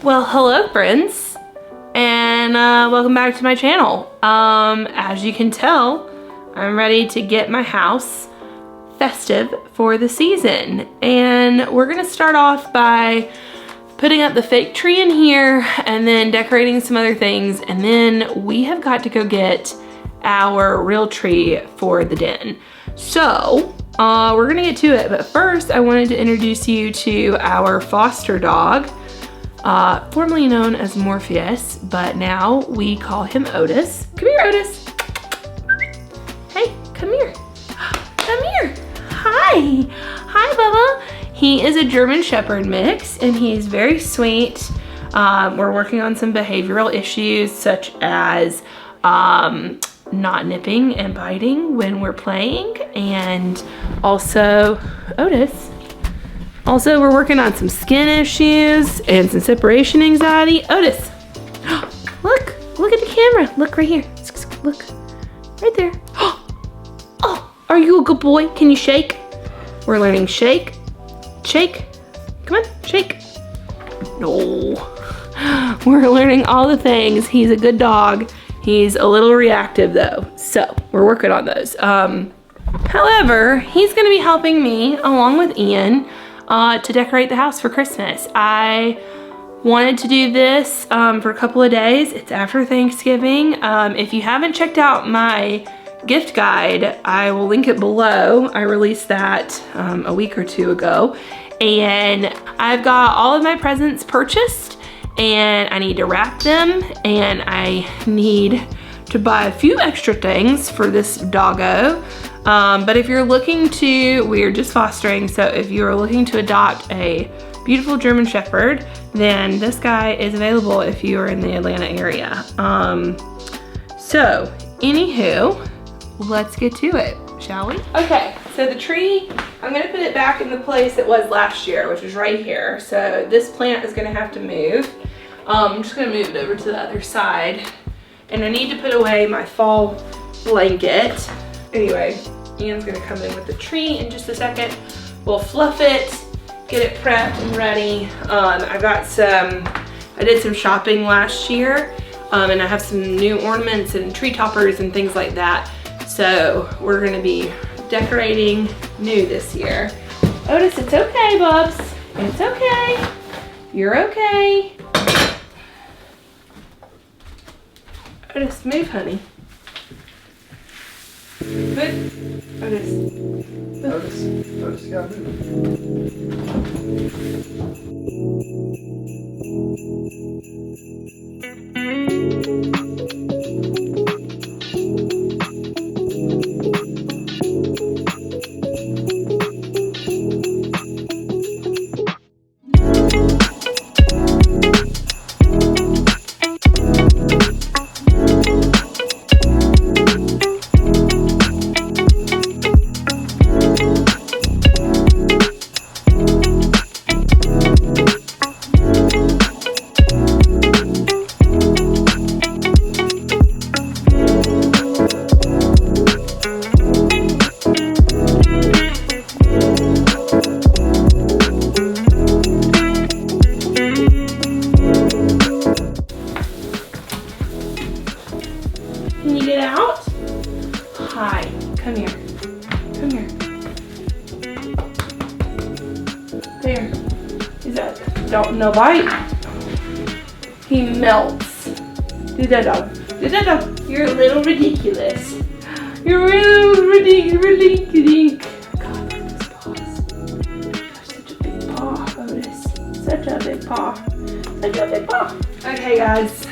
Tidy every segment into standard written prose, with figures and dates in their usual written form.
Well, hello friends, and welcome back to my channel. As you can tell, I'm ready to get my house festive for the season. And we're gonna start off by putting up the fake tree in here and then decorating some other things. And then we have got to go get our real tree for the den. So we're gonna get to it, but first I wanted to introduce you to our foster dog, formerly known as Morpheus, but now we call him Otis. Come here, Otis. Hey, come here. Come here. Hi. Hi, Bubba. He is a German Shepherd mix, and he's very sweet. We're working on some behavioral issues, such as not nipping and biting when we're playing, and also Otis. Also, we're working on some skin issues and some separation anxiety. Otis, look at the camera. Look right here. Look, right there. Oh, are you a good boy? Can you shake? We're learning shake. Shake. Come on, shake. No. We're learning all the things. He's a good dog. He's a little reactive though, so we're working on those. However, he's gonna be helping me along with Ian to decorate the house for Christmas. I wanted to do this for a couple of days. It's after Thanksgiving. If you haven't checked out my gift guide, I will link it below. I released that a week or two ago. And I've got all of my presents purchased, and I need to wrap them, and I need to buy a few extra things for this doggo. But if you're looking to, we're just fostering, so if you're looking to adopt a beautiful German Shepherd, then this guy is available if you are in the Atlanta area. So, anywho, let's get to it, shall we? Okay, so the tree, I'm gonna put it back in the place it was last year, which is right here. So this plant is gonna have to move. I'm just gonna move it over to the other side. And I need to put away my fall blanket. Anyway, Ian's gonna come in with the tree in just a second. We'll fluff it, get it prepped and ready. I did some shopping last year, and I have some new ornaments and tree toppers and things like that. So we're gonna be decorating new this year. Otis, it's okay, Bubs. It's okay. You're okay. Otis, move, honey. Good. Otis. Otis, you gotta move. Can you get out? Hi, come here. Come here. There. Is that, no bite? He melts. Do that, dog. Do that, dog. You're a little ridiculous. You're a little ridiculous. God, look at his paws. Such a big paw, Otis. Such a big paw. Such a big paw. Okay, guys.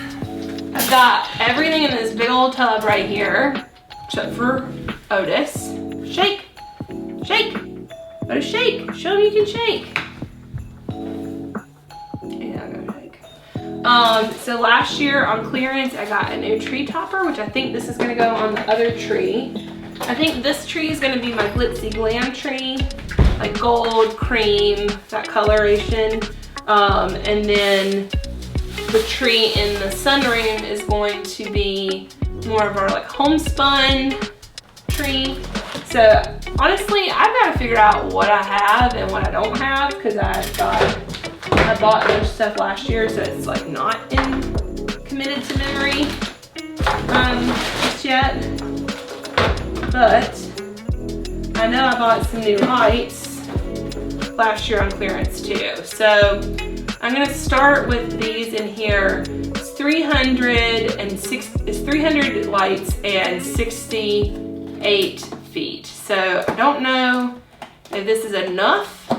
I've got everything in this big old tub right here, except for Otis. Shake, shake, Otis, shake. Show him you can shake. Yeah, I'm gonna shake. So last year on clearance, I got a new tree topper, which I think this is gonna go on the other tree. I think this tree is gonna be my glitzy glam tree, like gold, cream, that coloration, and then the tree in the sunroom is going to be more of our like homespun tree. So honestly, I've got to figure out what I have and what I don't have, because I've got I bought a bunch of stuff last year, so it's like not committed to memory just yet. But I know I bought some new lights last year on clearance too. So I'm gonna start with these in here. It's 300 lights and 68 feet. So I don't know if this is enough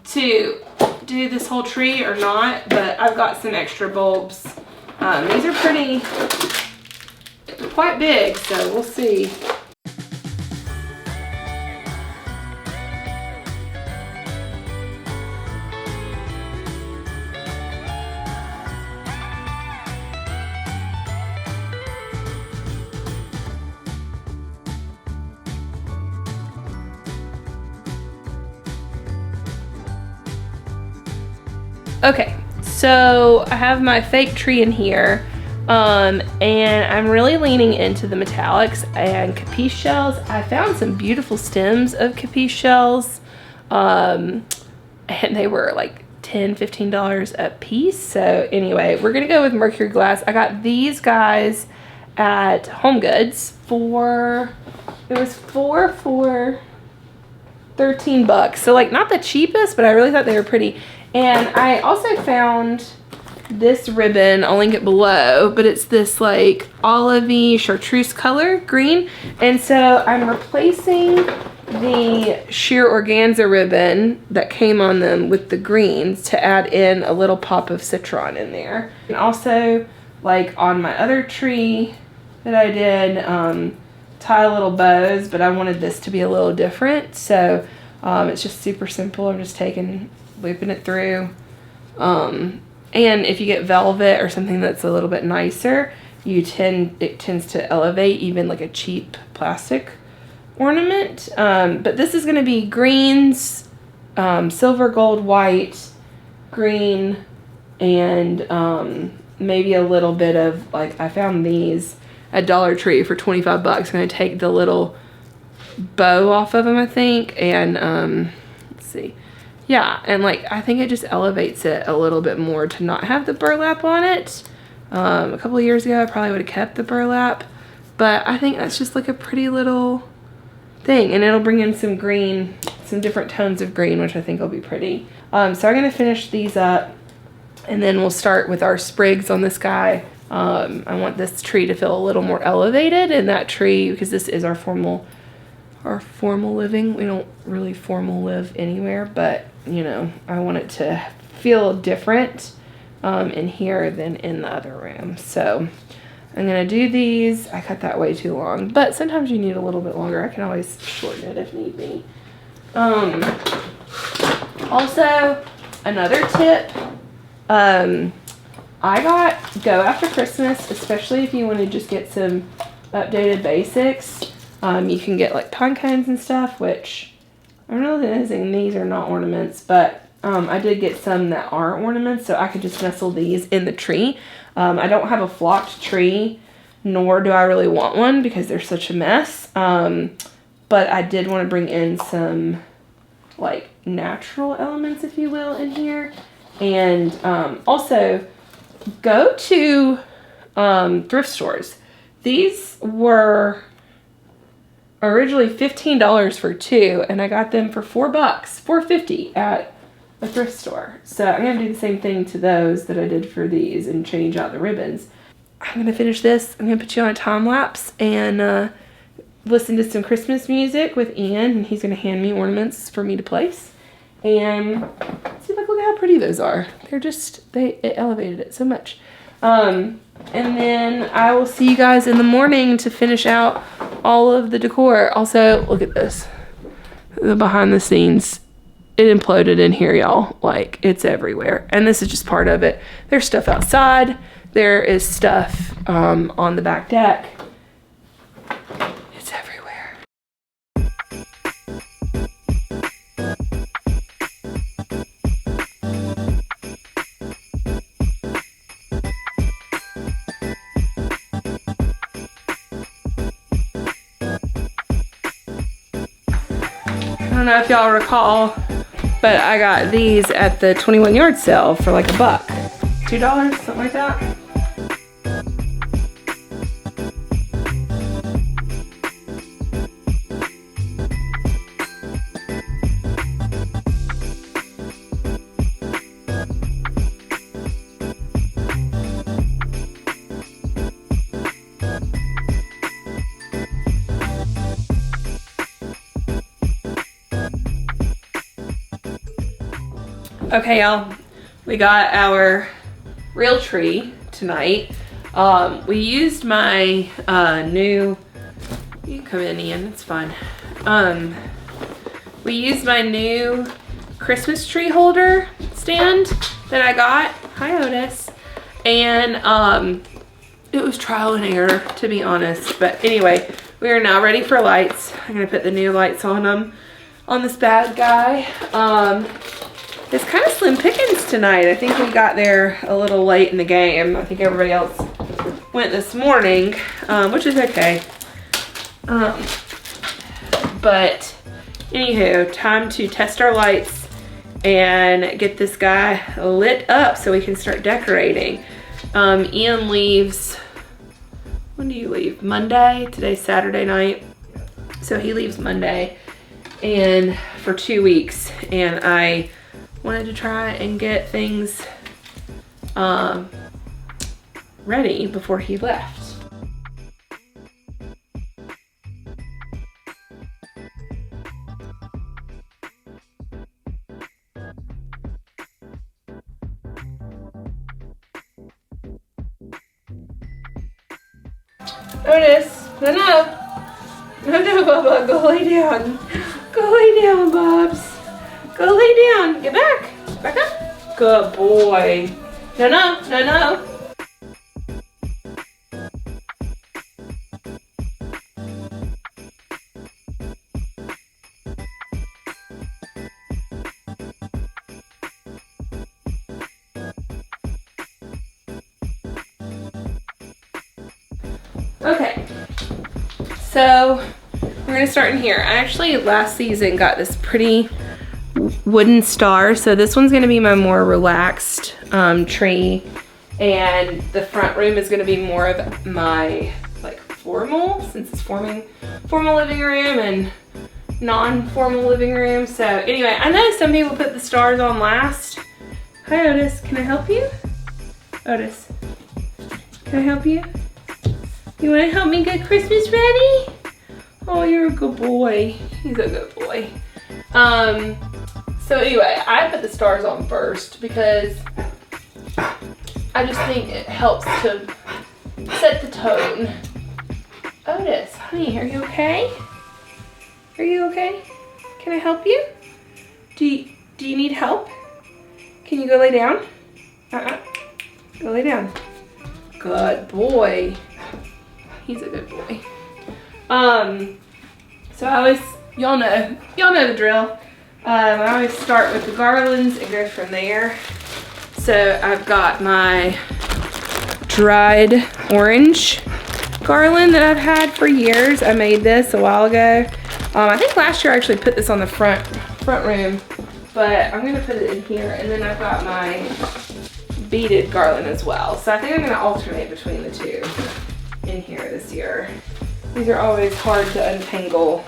to do this whole tree or not, but I've got some extra bulbs. These are quite big, so we'll see. Okay, so I have my fake tree in here, and I'm really leaning into the metallics and capiche shells. I found some beautiful stems of capiche shells, and they were like $10, $15 a piece. So anyway, we're gonna go with mercury glass. I got these guys at Home Goods for 13 bucks. So like not the cheapest, but I really thought they were pretty. And I also found this ribbon, I'll link it below, but it's this like olivey chartreuse color green. And so I'm replacing the sheer organza ribbon that came on them with the greens to add in a little pop of citron in there. And also like on my other tree that I did, tie little bows, but I wanted this to be a little different. So it's just super simple. I'm just looping it through. And if you get velvet or something that's a little bit nicer, it tends to elevate even like a cheap plastic ornament. But this is going to be greens, silver, gold, white, green, and maybe a little bit of like, I found these at Dollar Tree for 25 bucks. I'm going to take the little bow off of them, I think, and let's see. Yeah, and like I think it just elevates it a little bit more to not have the burlap on it. A couple of years ago I probably would have kept the burlap, but I think that's just like a pretty little thing, and it'll bring in some green, some different tones of green, which I think will be pretty. So I'm gonna finish these up, and then we'll start with our sprigs on this guy. I want this tree to feel a little more elevated, and that tree, because this is our formal living. We don't really formal live anywhere, but you know, I want it to feel different in here than in the other room. So I'm gonna do these. I cut that way too long, but sometimes you need a little bit longer. I can always shorten it if need be. Also, another tip, I got Go After Christmas, especially if you want to just get some updated basics. You can get like pine cones and stuff, which I'm realizing these are not ornaments, but I did get some that aren't ornaments, so I could just nestle these in the tree. I don't have a flocked tree, nor do I really want one because they're such a mess. But I did want to bring in some like natural elements, if you will, in here. And also go to thrift stores. These were originally $15 for two, and I got them for $4, $4.50 at a thrift store. So I'm gonna do the same thing to those that I did for these and change out the ribbons. I'm gonna finish this. I'm gonna put you on a time lapse and listen to some Christmas music with Ian, and he's gonna hand me ornaments for me to place. And see, like, look how pretty those are. They're just, it elevated it so much. And then I will see you guys in the morning to finish out all of the decor. Also, look at this. The behind the scenes. It imploded in here, y'all. Like, it's everywhere. And this is just part of it. There's stuff outside. There is stuff on the back deck. It's everywhere. I don't know if y'all recall But I got these at the 21 yard sale for like $1. $2, something like that. Okay, y'all, we got our real tree tonight. We used my new, you can come in, Ian, it's fine. We used my new Christmas tree holder stand that I got. Hi, Otis. And it was trial and error, to be honest. But anyway, we are now ready for lights. I'm gonna put the new lights on them, on this bad guy. It's kind of slim pickings tonight. I think we got there a little late in the game. I think everybody else went this morning, which is okay. But anywho, time to test our lights and get this guy lit up so we can start decorating. Ian leaves, when do you leave? Monday? Today's Saturday night. So he leaves Monday and for 2 weeks, and I wanted to try and get things ready before he left. Otis, no, Bubba, go lay down. Go lay down, Bubs. Go lay down. Get back. Back up. Good boy. No. Okay. So we're gonna start in here. I actually last season got this pretty wooden star, so this one's gonna be my more relaxed tree, and the front room is gonna be more of my like formal, since it's formal living room and non-formal living room. So anyway, I know some people put the stars on last. Hi Otis, can I help you? Otis, can I help you? You wanna help me get Christmas ready? Oh, you're a good boy. He's a good boy. So anyway, I put the stars on first because I just think it helps to set the tone. Otis, honey, are you okay? Are you okay? Can I help you? Do you need help? Can you go lay down? Go lay down. Good boy. He's a good boy. So I always, y'all know the drill. I always start with the garlands and go from there. So I've got my dried orange garland that I've had for years. I made this a while ago. I think last year I actually put this on the front room, but I'm gonna put it in here. And then I've got my beaded garland as well. So I think I'm gonna alternate between the two in here this year. These are always hard to untangle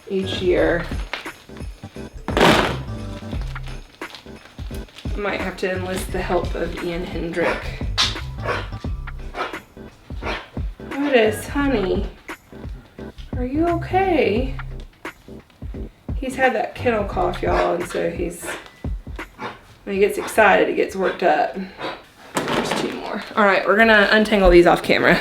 each year. I might have to enlist the help of Ian Hendrick. Otis, honey, are you okay? He's had that kennel cough, y'all, and so when he gets excited, he gets worked up. There's 2 more. All right, we're gonna untangle these off camera.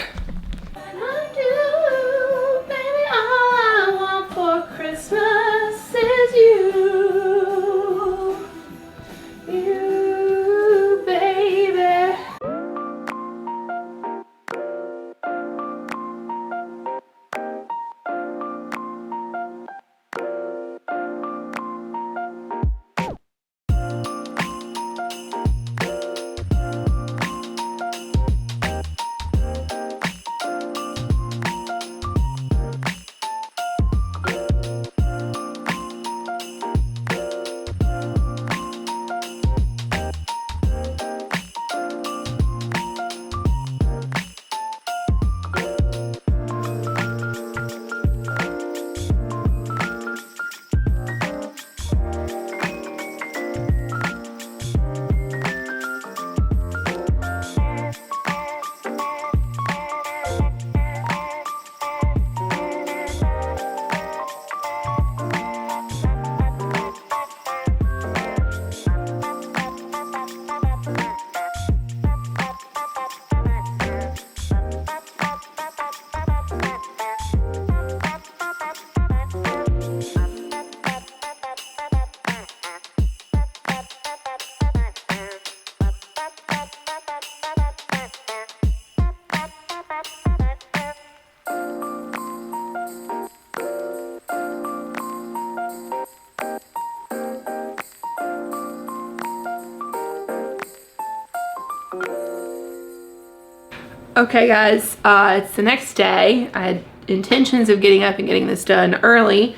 Okay guys, it's the next day. I had intentions of getting up and getting this done early,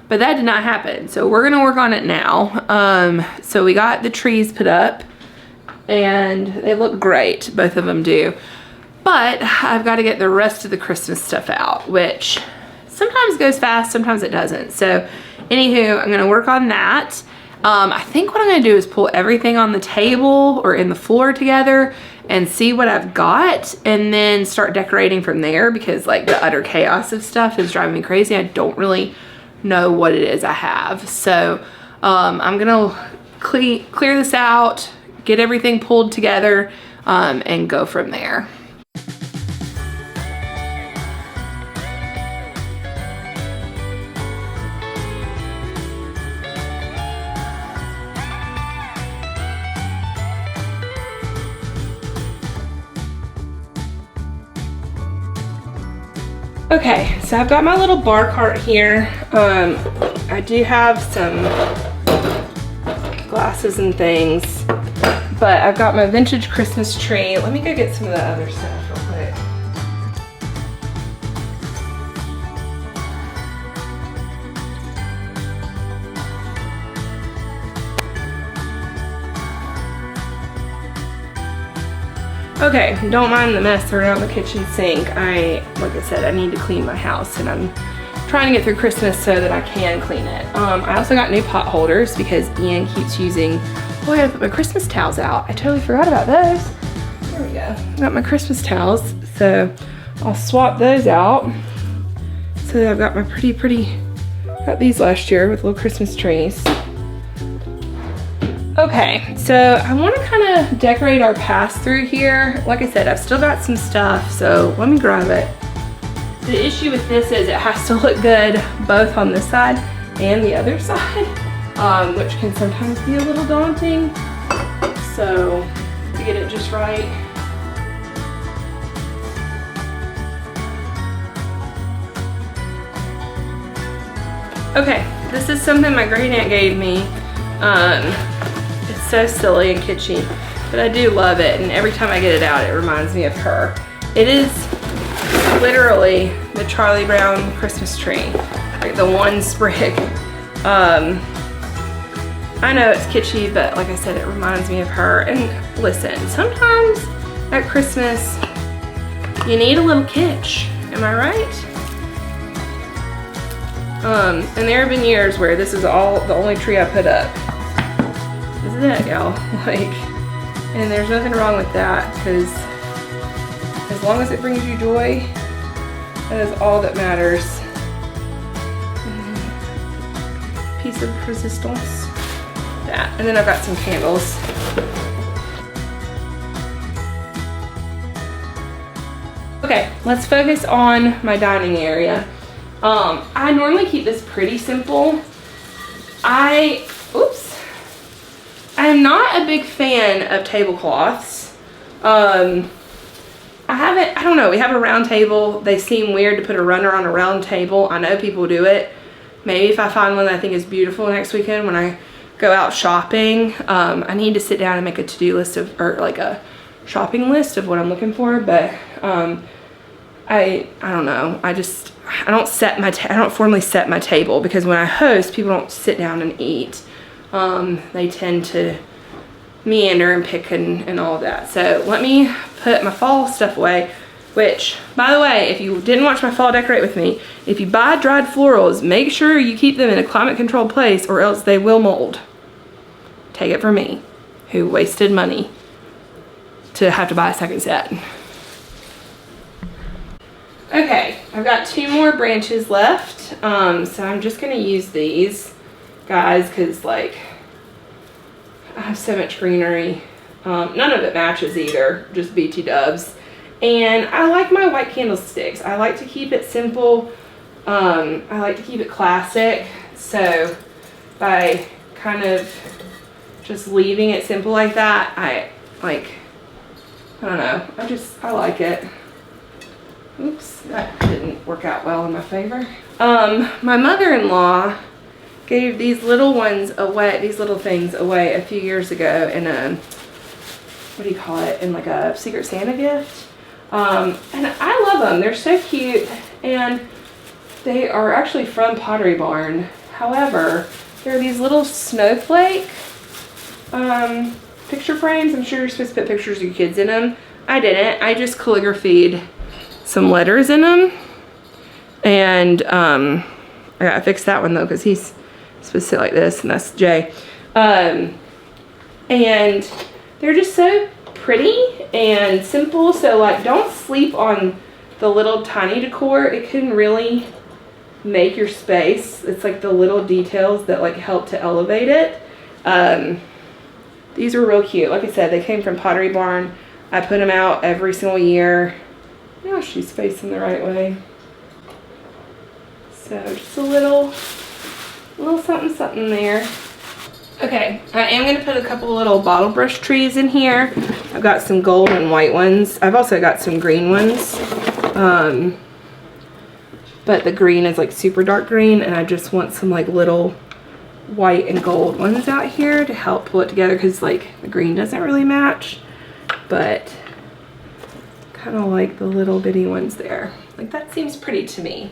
but that did not happen. So we're gonna work on it now. So we got the trees put up and they look great, both of them do. But I've got to get the rest of the Christmas stuff out, which sometimes goes fast, sometimes it doesn't. So anywho, I'm gonna work on that. I think what I'm gonna do is pull everything on the table or in the floor together and see what I've got and then start decorating from there, because like the utter chaos of stuff is driving me crazy. I don't really know what it is I have. So I'm gonna clear this out, get everything pulled together, and go from there. Okay, so I've got my little bar cart here. I do have some glasses and things, but I've got my vintage Christmas tree. Let me go get some of the other stuff real quick. Okay, don't mind the mess around the kitchen sink. Like I said, I need to clean my house and I'm trying to get through Christmas so that I can clean it. I also got new pot holders because Ian keeps using, oh, I gotta put my Christmas towels out. I totally forgot about those. There we go. Got my Christmas towels, so I'll swap those out. So I've got my got these last year with little Christmas trees. Okay, so I want to kind of decorate our pass-through here. Like I said, I've still got some stuff, so let me grab it. The issue with this is it has to look good both on this side and the other side, which can sometimes be a little daunting. So to get it just right. Okay, this is something my great aunt gave me. It's so silly and kitschy, but I do love it, and every time I get it out, it reminds me of her. It is literally the Charlie Brown Christmas tree, like the one sprig. I know it's kitschy, but like I said, it reminds me of her. And listen, sometimes at Christmas, you need a little kitsch, am I right? And there have been years where this is the only tree I put up. This is it, y'all. Like, and there's nothing wrong with that, because as long as it brings you joy, that is all that matters. Piece of resistance. That. And then I've got some candles. Okay, let's focus on my dining area. I normally keep this pretty simple. I am not a big fan of tablecloths. I don't know, we have a round table. They seem weird to put a runner on a round table. I know people do it. Maybe if I find one that I think is beautiful next weekend when I go out shopping, I need to sit down and make a to-do list or like a shopping list of what I'm looking for, but I don't know. I don't formally set my table, because when I host, people don't sit down and eat. They tend to meander and pick and all of that. So let me put my fall stuff away, which, by the way, if you didn't watch my fall decorate with me, if you buy dried florals, make sure you keep them in a climate controlled place or else they will mold. Take it from me, who wasted money to have to buy a second set. Okay, I've got 2 more branches left, so I'm just gonna use these guys because, like, I have so much greenery. None of it matches either, just BT dubs. And I like my white candlesticks. I like to keep it simple. I like to keep it classic. So by kind of just leaving it simple like that, I don't know, I like it. Oops, that didn't work out well in my favor. My mother-in-law gave these little ones away, these little things away a few years ago, and what do you call it, in like a Secret Santa gift. And I love them. They're so cute, and they are actually from Pottery Barn. However, there are these little snowflake picture frames. I'm sure you're supposed to put pictures of your kids in them. I didn't. I just calligraphied some letters in them. And I gotta fix that one though, because he's supposed to sit like this, and that's Jay. And they're just so pretty and simple. So like, don't sleep on the little tiny decor. It can really make your space. It's like the little details that like help to elevate it. These were real cute. Like I said, they came from Pottery Barn. I put them out every single year. Now she's facing the right way. So just a little something something there. Okay, I am gonna put a couple little bottle brush trees in here. I've got some gold and white ones. I've also got some green ones. But the green is like super dark green, and I just want some like little white and gold ones out here to help pull it together, because like the green doesn't really match, but kind of like the little bitty ones there. Like that seems pretty to me.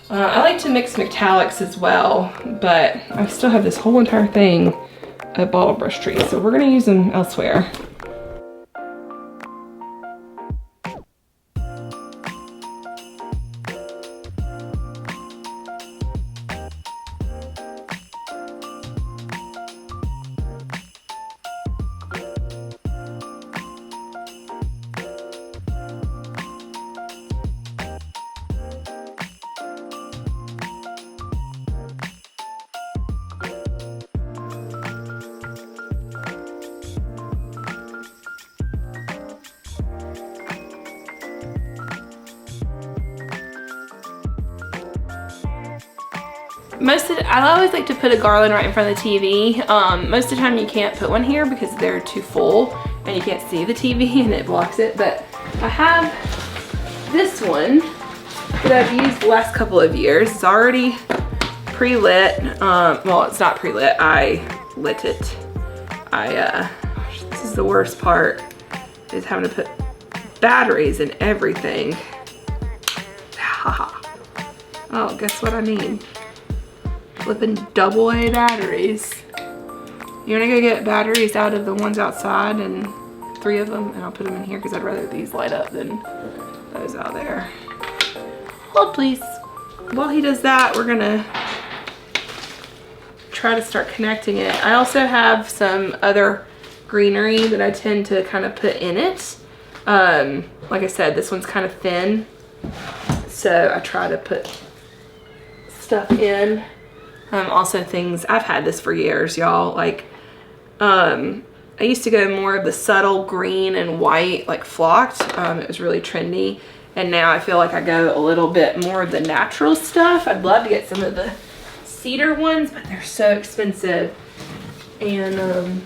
I like to mix metallics as well, but I still have this whole entire thing of bottle brush trees, so we're gonna use them elsewhere. I always like to put a garland right in front of the TV. Most of the time you can't put one here because they're too full and you can't see the TV and it blocks it. But I have this one that I've used the last couple of years. It's already pre-lit. Well, it's not pre-lit. I lit it. This is the worst part, is having to put batteries in everything. Oh, guess what I need? Flipping AA batteries. You wanna go get batteries out of the ones outside, and 3 of them, and I'll put them in here because I'd rather these light up than those out there. Hold please. While he does that, we're gonna try to start connecting it. I also have some other greenery that I tend to kind of put in it. Like I said, this one's kind of thin, so I try to put stuff in. Also things, I've had this for years, y'all. Like, I used to go more of the subtle green and white, like flocked. It was really trendy. And now I feel like I go a little bit more of the natural stuff. I'd love to get some of the cedar ones, but they're so expensive. And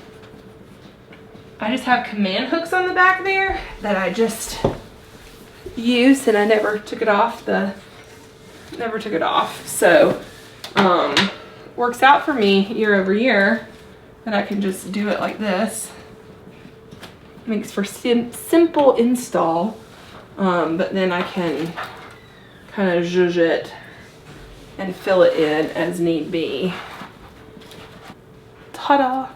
I just have command hooks on the back there that I just used, and I never took it off. So works out for me year over year that I can just do it like this. Makes for simple install, but then I can kind of zhuzh it and fill it in as need be. Ta-da!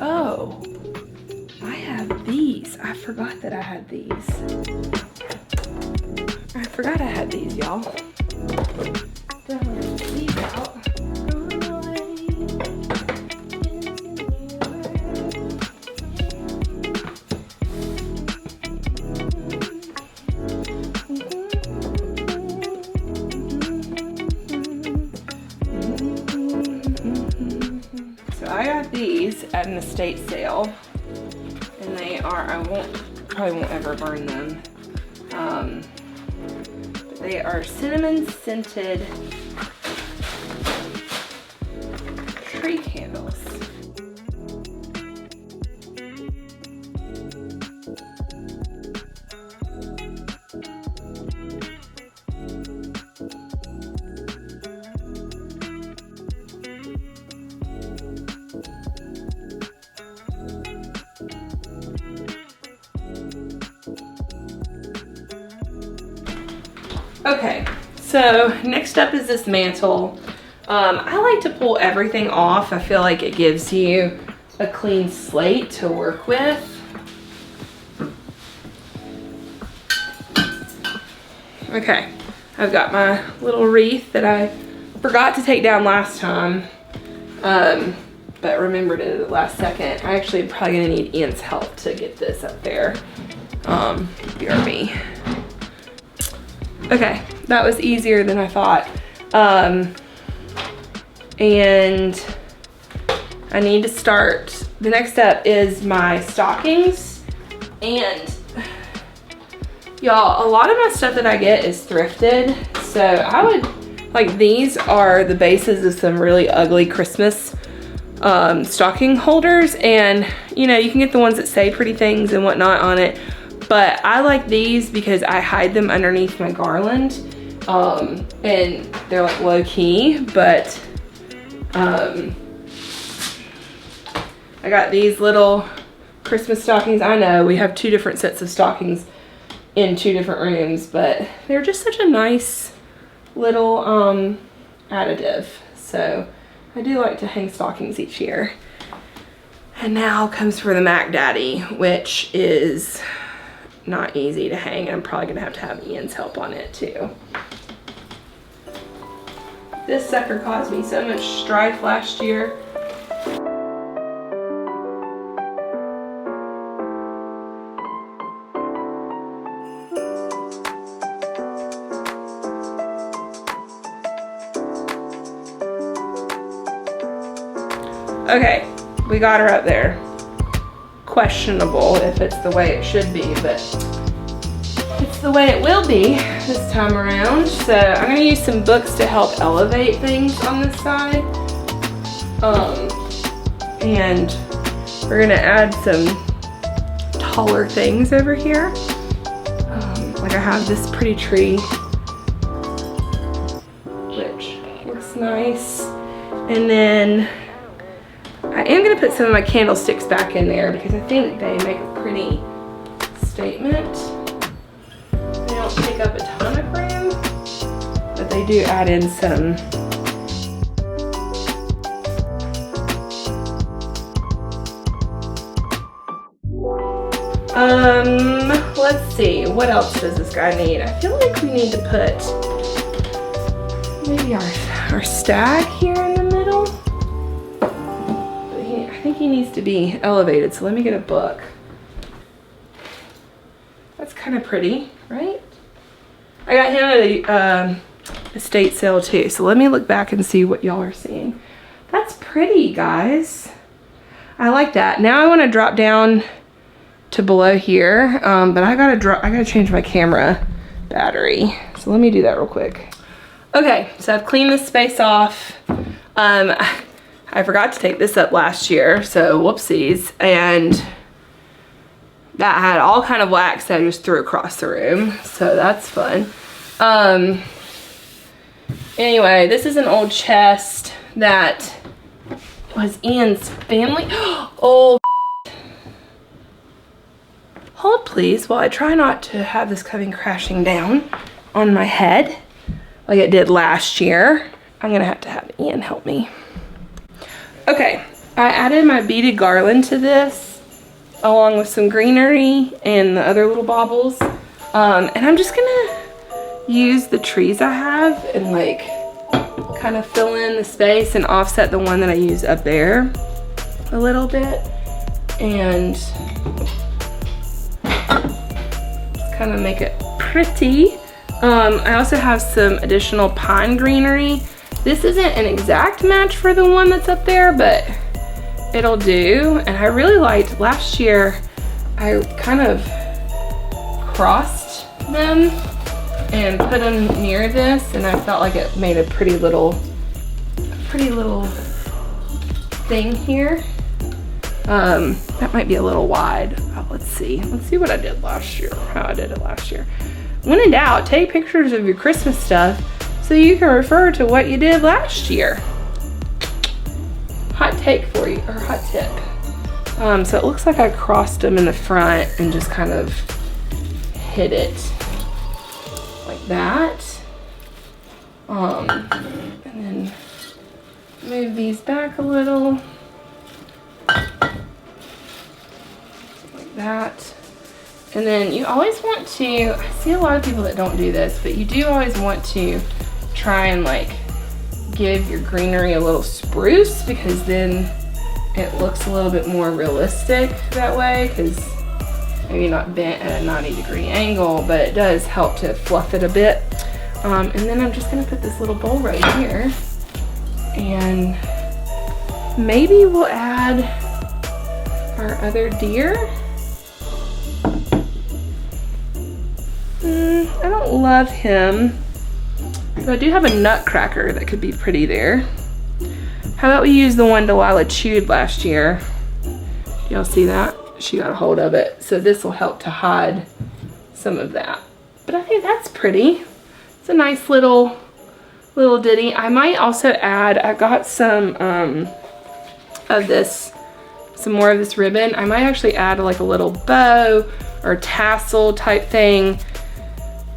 Oh, I have these. I forgot that I had these. I forgot I had these, y'all. These out. I got these at an estate sale, and they are, probably won't ever burn them. But they are cinnamon scented tree candles. Okay, so next up is this mantle. I like to pull everything off. I feel like it gives you a clean slate to work with. Okay, I've got my little wreath that I forgot to take down last time, but remembered it at the last second. I actually probably gonna need Ian's help to get this up there. BRB. Okay, that was easier than I thought. And I need to start, the next step is my stockings. And y'all, a lot of my stuff that I get is thrifted. So I would, like, these are the bases of some really ugly Christmas stocking holders. And you know, you can get the ones that say pretty things and whatnot on it. But I like these because I hide them underneath my garland. And they're like low key, but I got these little Christmas stockings. I know we have 2 different sets of stockings in 2 different rooms, but they're just such a nice little additive. So I do like to hang stockings each year. And now comes for the Mac Daddy, which is not easy to hang. I'm probably gonna have Ian's help on it too. This sucker caused me so much strife last year. Okay, we got her up there. Questionable if it's the way it should be, but it's the way it will be this time around. So I'm gonna use some books to help elevate things on this side. And we're gonna add some taller things over here. Like I have this pretty tree, which looks nice. And then I am gonna put some of my candlesticks back in there because I think they make a pretty statement. They don't take up a ton of room, but they do add in some. Let's see, what else does this guy need? I feel like we need to put maybe our stag here in the middle. I think he needs to be elevated, so let me get a book. That's kind of pretty, right? I got him at a estate sale too, so let me look back and see what y'all are seeing. That's pretty, guys. I like that. Now I want to drop down to below here, but I gotta change my camera battery. So let me do that real quick. Okay, so I've cleaned this space off. I forgot to take this up last year, so whoopsies. And that had all kind of wax that I just threw across the room, so that's fun. Anyway, this is an old chest that was Ian's family. Oh, hold please while I try not to have this coming crashing down on my head like it did last year. I'm gonna have to have Ian help me. Okay, I added my beaded garland to this along with some greenery and the other little baubles. And I'm just gonna use the trees I have and like kind of fill in the space and offset the one that I used up there a little bit. And just kind of make it pretty. I also have some additional pine greenery. This isn't an exact match for the one that's up there, but it'll do. And I really liked last year, I kind of crossed them and put them near this, and I felt like it made a pretty little thing here. That might be a little wide. Oh, let's see what I did last year, how I did it last year. When in doubt, take pictures of your Christmas stuff so you can refer to what you did last year. Hot take for you, or hot tip. So it looks like I crossed them in the front and just kind of hit it like that. And then move these back a little. Like that. And then you always want to, I see a lot of people that don't do this, but you do always want to try and like give your greenery a little spruce, because then it looks a little bit more realistic that way, because maybe not bent at a 90-degree angle, but it does help to fluff it a bit. And then I'm just gonna put this little bowl right here, and maybe we'll add our other deer. I don't love him, but I do have a nutcracker that could be pretty there. How about we use the one Delilah chewed last year? Y'all see that? She got a hold of it. So this will help to hide some of that. But I think that's pretty. It's a nice little ditty. I might also add, I got some of this, some more of this ribbon. I might actually add like a little bow or tassel type thing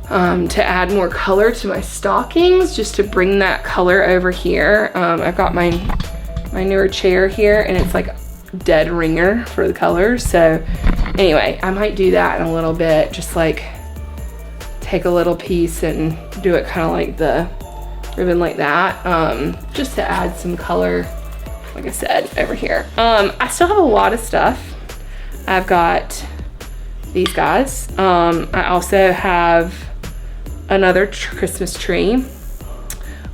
to add more color to my stockings, just to bring that color over here. I've got my newer chair here, and it's like dead ringer for the colors. So anyway, I might do that in a little bit, just like take a little piece and do it kind of like the ribbon like that, just to add some color, like I said, over here. I still have a lot of stuff. I've got these guys. I also have another Christmas tree.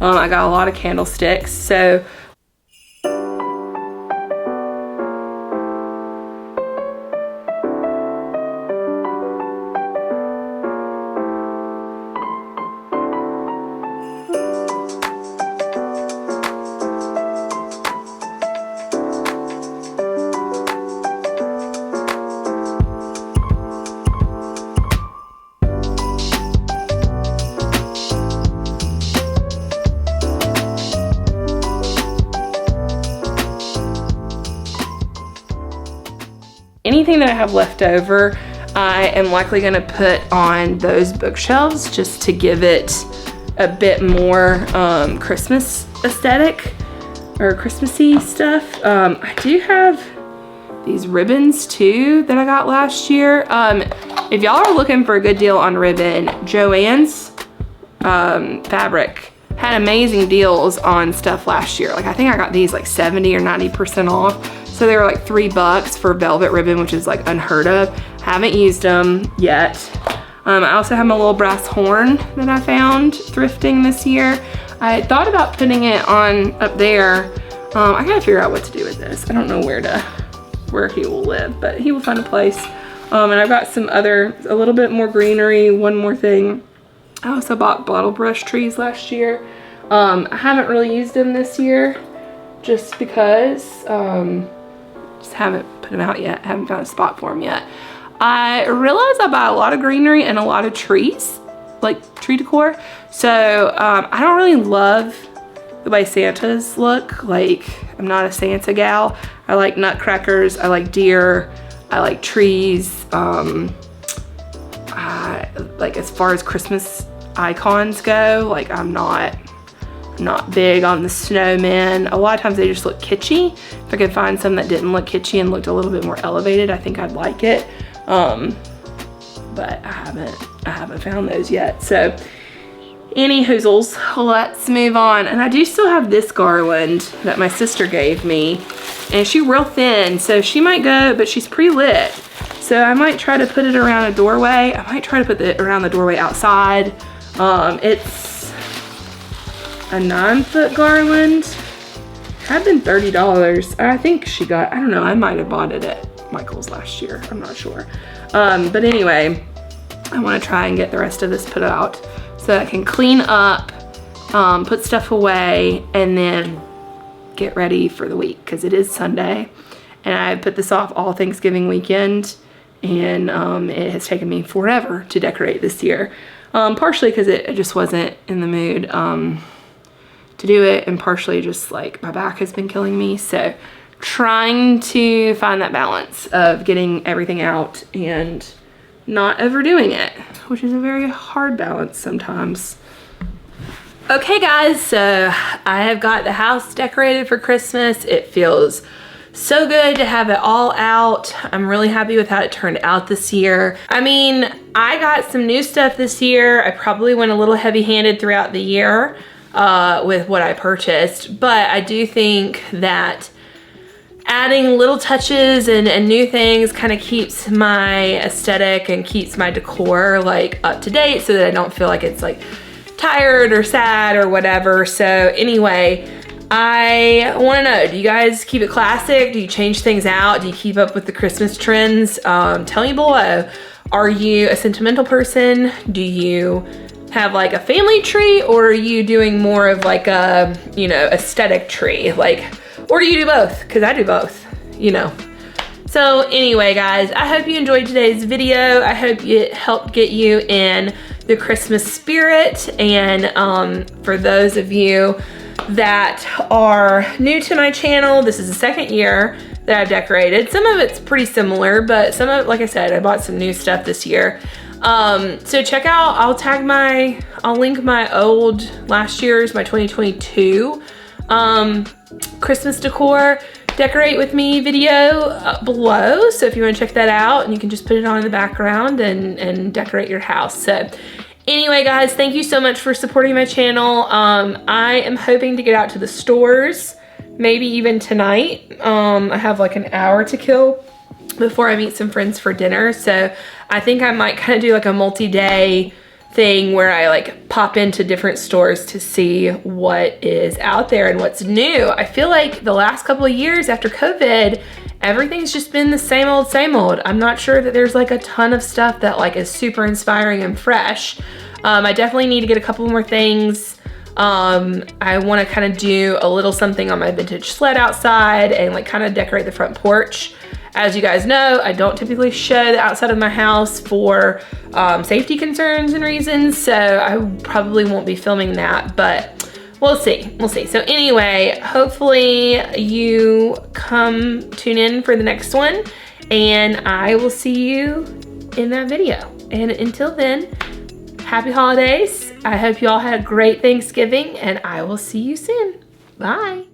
I got a lot of candlesticks. So anything that I have left over, I am likely gonna put on those bookshelves just to give it a bit more Christmas aesthetic or Christmassy stuff. I do have these ribbons too that I got last year. If y'all are looking for a good deal on ribbon, Joann's fabric had amazing deals on stuff last year. Like I think I got these like 70 or 90% off. So they were like $3 for velvet ribbon, which is like unheard of. Haven't used them yet. I also have my little brass horn that I found thrifting this year. I thought about putting it on up there. I gotta figure out what to do with this. I don't know where he will live, but he will find a place. And I've got some other, a little bit more greenery, one more thing. I also bought bottle brush trees last year. I haven't really used them this year just because, just haven't put them out yet. Haven't found a spot for them yet. I realized I buy a lot of greenery and a lot of trees, like tree decor. So I don't really love the way Santas look. Like, I'm not a Santa gal. I like nutcrackers, I like deer, I like trees. Like as far as Christmas icons go, like I'm not big on the snowmen. A lot of times they just look kitschy. If I could find some that didn't look kitschy and looked a little bit more elevated, I think I'd like it. But I haven't found those yet. So any hoozles, let's move on. And I do still have this garland that my sister gave me, and she's real thin, so she might go, but she's pre-lit. So I might try to put it around a doorway. I might try to put it around the doorway outside. It's a 9-foot garland. Had been $30. I think she got, I don't know, I might have bought it at Michael's last year. I'm not sure. But anyway, I want to try and get the rest of this put out so I can clean up, put stuff away, and then get ready for the week, because it is Sunday. And I put this off all Thanksgiving weekend, and it has taken me forever to decorate this year. Partially because it just wasn't in the mood to do it, and partially just like my back has been killing me. So trying to find that balance of getting everything out and not overdoing it, which is a very hard balance sometimes. Okay guys, so I have got the house decorated for Christmas. It feels so good to have it all out. I'm really happy with how it turned out this year. I mean, I got some new stuff this year. I probably went a little heavy-handed throughout the year with what I purchased, but I do think that adding little touches and new things kind of keeps my aesthetic and keeps my decor like up to date so that I don't feel like it's like tired or sad or whatever. So anyway, I want to know, do you guys keep it classic? Do you change things out? Do you keep up with the Christmas trends? Tell me below. Are you a sentimental person? Do you have like a family tree, or are you doing more of like a, you know, aesthetic tree? Like, or do you do both? Because I do both, you know. So anyway, guys, I hope you enjoyed today's video. I hope it helped get you in the Christmas spirit. And for those of you that are new to my channel, this is the second year that I've decorated. Some of it's pretty similar, but some of it, like I said, I bought some new stuff this year. So check out, I'll link my old, last year's, my 2022 Christmas decor decorate with me video below. So if you want to check that out, and you can just put it on in the background and decorate your house. So anyway, guys, thank you so much for supporting my channel. I am hoping to get out to the stores, maybe even tonight. I have like an hour to kill before I meet some friends for dinner. So I think I might kind of do like a multi-day thing where I like pop into different stores to see what is out there and what's new. I feel like the last couple of years after COVID, everything's just been the same old, same old. I'm not sure that there's like a ton of stuff that like is super inspiring and fresh. I definitely need to get a couple more things. I want to kind of do a little something on my vintage sled outside and like kind of decorate the front porch. As you guys know, I don't typically show the outside of my house for safety concerns and reasons, so I probably won't be filming that, but we'll see, we'll see. So anyway, hopefully you tune in for the next one, and I will see you in that video. And until then, happy holidays. I hope you all had a great Thanksgiving, and I will see you soon. Bye.